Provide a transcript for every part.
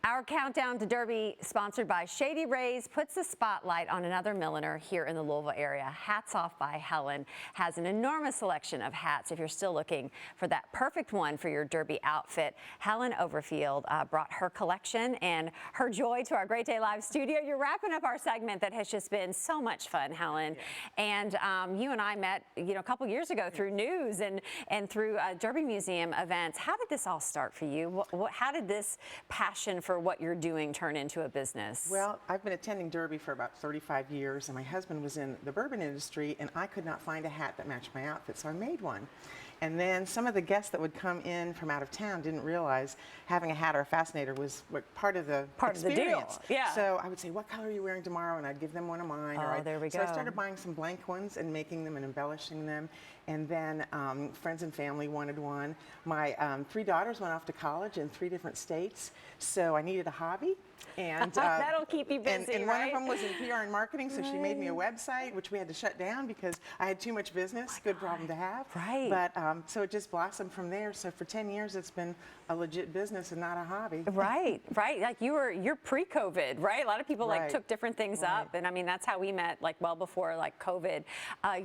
Our countdown to Derby, sponsored by Shady Rays, puts a spotlight on another milliner here in the Louisville area. Hats Off by Helen has an enormous selection of hats. If you're still looking for that perfect one for your Derby outfit, Helen Overfield brought her collection and her joy to our Great Day Live studio. You're wrapping up our segment that has just been so much fun, Helen. Yes. And you and I met, a couple years ago through news and through Derby Museum events. How did this all start for you? How did this passion for what you're doing turn into a business? Well, I've been attending Derby for about 35 years, and my husband was in the bourbon industry, and I could not find a hat that matched my outfit, so I made one. And then some of the guests that would come in from out of town didn't realize having a hat or a fascinator was part of the experience. Deal. Yeah. So I would say, "What color are you wearing tomorrow?" And I'd give them one of mine. Oh, there we go. So I started buying some blank ones and making them and embellishing them. And then friends and family wanted one. My 3 daughters went off to college in 3 different states, so I needed a hobby. And that'll keep you busy, and right? one of them was in PR and marketing, so she made me a website, which we had to shut down because I had too much business. Good problem to have. Right. But so it just blossomed from there. So for 10 years, it's been a legit business and not a hobby. Right, right. Like you're pre-COVID, right? A lot of people took different things up, and I mean that's how we met, well before COVID.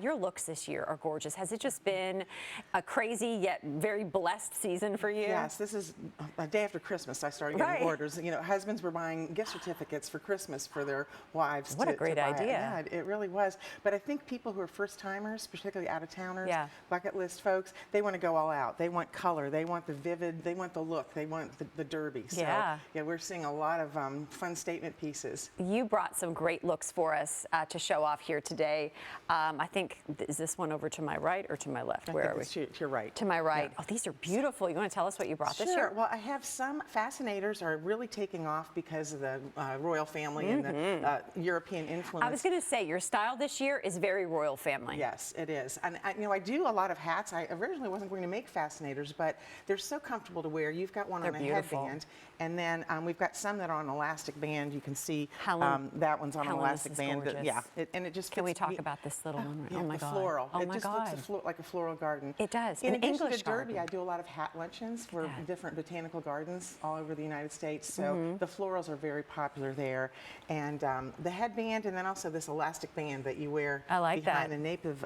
Your looks this year are gorgeous. Has it just been a crazy yet very blessed season for you? Yes, this is a day after Christmas. I started getting orders. Husbands were buying gift certificates for Christmas for their wives. What a great idea! Yeah, it really was. But I think people who are first timers, particularly out of towners, bucket list folks, they want to go all out. They want color. They want the vivid. They want the look. They want the Derby. So, yeah, we're seeing a lot of fun statement pieces. You brought some great looks for us to show off here today. I think, is this one over to my right or to my left? Where are we? To your right. To my right. Yeah. Oh, these are beautiful. You want to tell us what you brought this year? Sure. Well, I have some fascinators are really taking off because of the royal family and the European influence. I was going to say, your style this year is very royal family. Yes, it is. And I do a lot of hats. I originally wasn't going to make fascinators, but they're so comfortable to wear. You've got one on a headband, and then we've got some that are on elastic band. You can see that one's on an elastic band. And it just Can we talk about this little one? Yeah, oh my the God. floral. Oh it my just God. looks like a floral garden. It does. In addition English to Derby, garden. I do a lot of hat luncheons for different botanical gardens all over the United States. So the florals are very popular there. And the headband, and then also this elastic band that you wear behind the nape of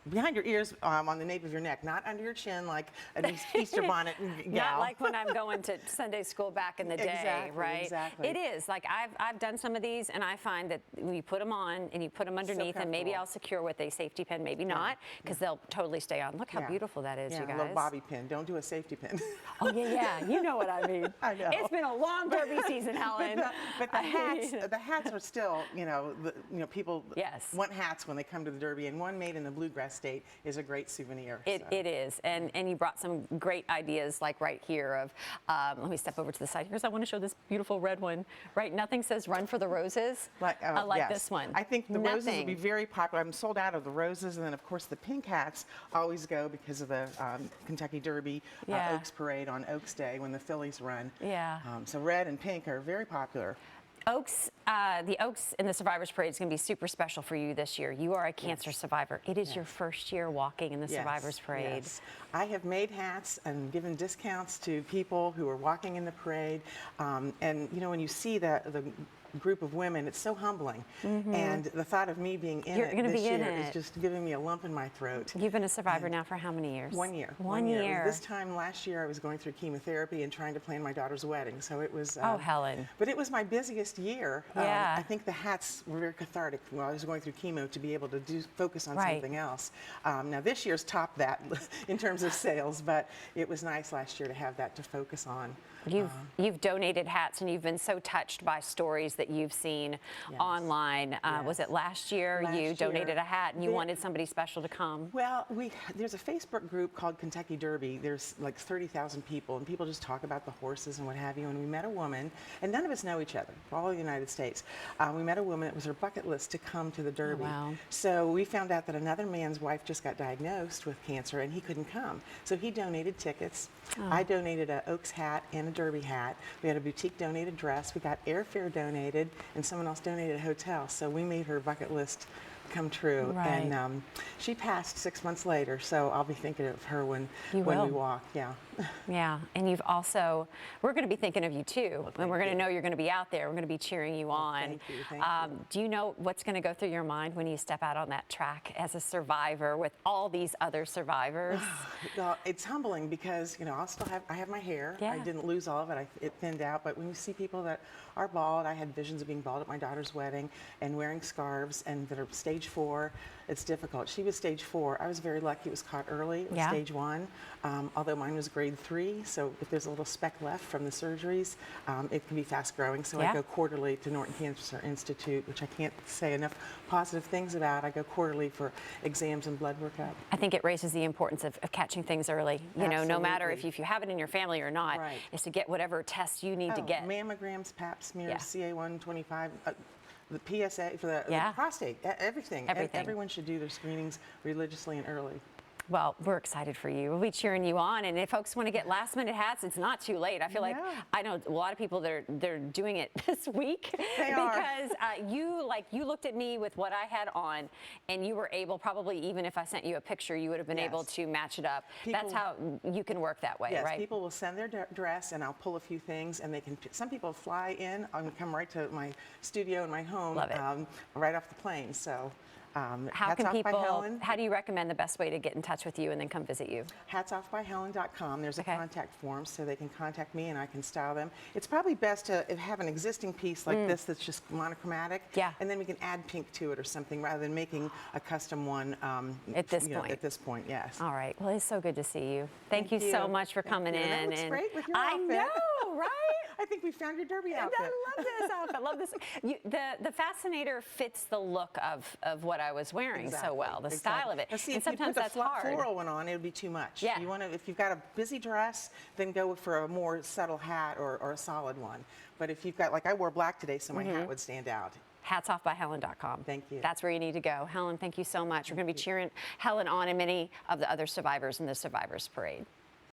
behind your ears, on the nape of your neck, not under your chin like an Easter bonnet gal. Not like when I'm going to Sunday school back in the day, right? Exactly. It is. Like I've done some of these, and I find that you put them on and you put them underneath, and maybe I'll secure with a safety pin, maybe not, because they'll totally stay on. Look how beautiful that is, you guys. A little bobby pin. Don't do a safety pin. Oh yeah, you know what I mean. I know. It's been a long Derby season, Helen. But the hats are still, people want hats when they come to the Derby, and one made in the Bluegrass State is a great souvenir. It is, and you brought some great ideas, like right here of, let me step over to the side here because I want to show this beautiful red one. Right, nothing says run for the roses. I like this one. I think the roses will be very popular. I'm sold out of the roses, and then of course the pink hats always go because of the Kentucky Derby Oaks Parade on Oaks Day when the fillies run. Yeah. So red and pink are very popular. Oaks, the Oaks in the Survivors Parade is going to be super special for you this year. You are a cancer survivor. It is your first year walking in the Survivors Parade. Yes. I have made hats and given discounts to people who are walking in the parade. And when you see the group of women, it's so humbling. And the thought of me being in it this year is just giving me a lump in my throat. You've been a survivor now for how many years? 1 year. 1 year. This time last year I was going through chemotherapy and trying to plan my daughter's wedding, so it was oh, Helen. But it was my busiest year. Yeah. I think the hats were very cathartic while I was going through chemo to be able to focus on something else. Now this year's topped that in terms of sales, but it was nice last year to have that to focus on. You've donated hats, and you've been so touched by stories that you've seen online. Was it last year you donated a hat and you wanted somebody special to come? Well, there's a Facebook group called Kentucky Derby. There's like 30,000 people, and people just talk about the horses and what have you. And we met a woman, and none of us know each other, all over the United States. We met a woman. It was her bucket list to come to the Derby. Oh, wow. So we found out that another man's wife just got diagnosed with cancer, and he couldn't come. So he donated tickets. I donated an Oaks hat and a Derby hat. We had a boutique donated dress. We got airfare donated, and someone else donated a hotel. So we made her bucket list come true. Right. And she passed 6 months later, so I'll be thinking of her when we walk. Yeah. Yeah, and you've also, we're going to be thinking of you too, and we're going to know you're going to be out there. We're going to be cheering you on. Thank you. Thank you. Do you know what's going to go through your mind when you step out on that track as a survivor with all these other survivors? Well, it's humbling because, you know, I have my hair. Yeah. I didn't lose all of it. It thinned out. But when you see people that are bald, I had visions of being bald at my daughter's wedding and wearing scarves and that are stage 4. It's difficult. She was stage 4. I was very lucky it was caught early. It was stage 1, although mine was grade 3. So if there's a little speck left from the surgeries, it can be fast growing. So I go quarterly to Norton Cancer Institute, which I can't say enough positive things about. I go quarterly for exams and blood workup. I think it raises the importance of catching things early. You know, no matter if you have it in your family or not, is to get whatever tests you need to get. Mammograms, pap smears, CA125. The PSA for the prostate, everything. Everyone should do their screenings religiously and early. Well, we're excited for you. We'll be cheering you on. And if folks want to get last-minute hats, it's not too late. I feel like I know a lot of people that they're doing it this week because you looked at me with what I had on, and you were able, probably even if I sent you a picture, you would have been able to match it up. That's how you can work that way, right? People will send their dress, and I'll pull a few things, and they can. Some people fly in and come right to my studio in my home, right off the plane. So. How do you recommend the best way to get in touch with you and then come visit you? Hatsoffbyhelen.com. There's a contact form so they can contact me and I can style them. It's probably best to have an existing piece like this that's just monochromatic. And then we can add pink to it or something rather than making a custom one at this point. At this point, yes. All right. Well, it's so good to see you. Thank you so much for coming in. That looks great with your outfit. I know, right? I think we found your derby outfit. I love this outfit. I love this. The Fascinator fits the look of what I was wearing so well, the style of it. Now see, and if sometimes you put the that's hard. floral one on, it would be too much. Yeah. You want to, if you've got a busy dress, then go for a more subtle hat or a solid one. But if you've got, like I wore black today, so my hat would stand out. Hatsoffbyhelen.com. Thank you. That's where you need to go. Helen, thank you so much. We're going to be cheering Helen on and many of the other survivors in the Survivors Parade.